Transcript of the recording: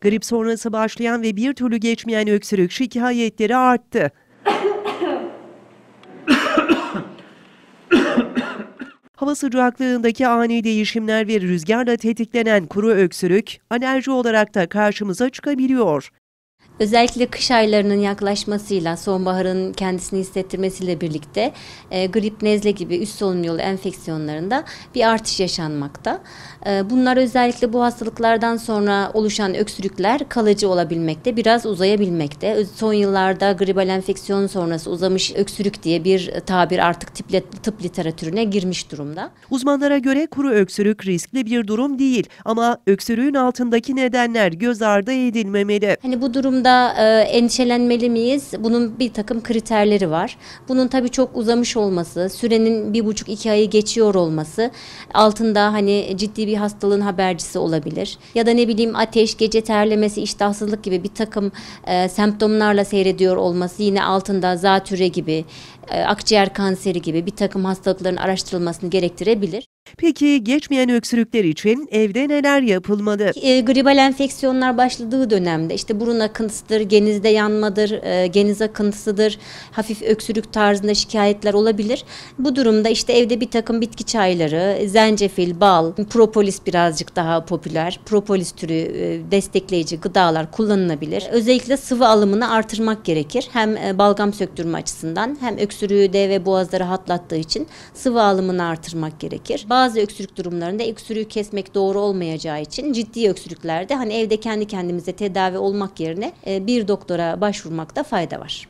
Grip sonrası başlayan ve bir türlü geçmeyen öksürük şikayetleri arttı. Hava sıcaklığındaki ani değişimler ve rüzgarla tetiklenen kuru öksürük alerji olarak da karşımıza çıkabiliyor. Özellikle kış aylarının yaklaşmasıyla, sonbaharın kendisini hissettirmesiyle birlikte grip, nezle gibi üst solunum yolu enfeksiyonlarında bir artış yaşanmakta. Bunlar özellikle bu hastalıklardan sonra oluşan öksürükler kalıcı olabilmekte, biraz uzayabilmekte. Son yıllarda gribal enfeksiyon sonrası uzamış öksürük diye bir tabir artık tıp literatürüne girmiş durumda. Uzmanlara göre kuru öksürük riskli bir durum değil ama öksürüğün altındaki nedenler göz ardı edilmemeli. Bu durumda endişelenmeli miyiz? Bunun bir takım kriterleri var. Bunun tabii çok uzamış olması, sürenin 1,5-2 ayı geçiyor olması, altında ciddi bir hastalığın habercisi olabilir. Ya da ateş, gece terlemesi, iştahsızlık gibi bir takım semptomlarla seyrediyor olması, yine altında zatürre gibi, akciğer kanseri gibi bir takım hastalıkların araştırılmasını gerektirebilir. Peki geçmeyen öksürükler için evde neler yapılmalı? Gribal enfeksiyonlar başladığı dönemde burun akıntısıdır, genizde yanmadır, geniz akıntısıdır, hafif öksürük tarzında şikayetler olabilir. Bu durumda evde bir takım bitki çayları, zencefil, bal, propolis birazcık daha popüler, propolis türü destekleyici gıdalar kullanılabilir. Özellikle sıvı alımını artırmak gerekir. Hem balgam söktürme açısından hem öksürüğü de ve boğazları rahatlattığı için sıvı alımını artırmak gerekir. Bazı öksürük durumlarında öksürüğü kesmek doğru olmayacağı için ciddi öksürüklerde evde kendi kendimize tedavi olmak yerine bir doktora başvurmakta fayda var.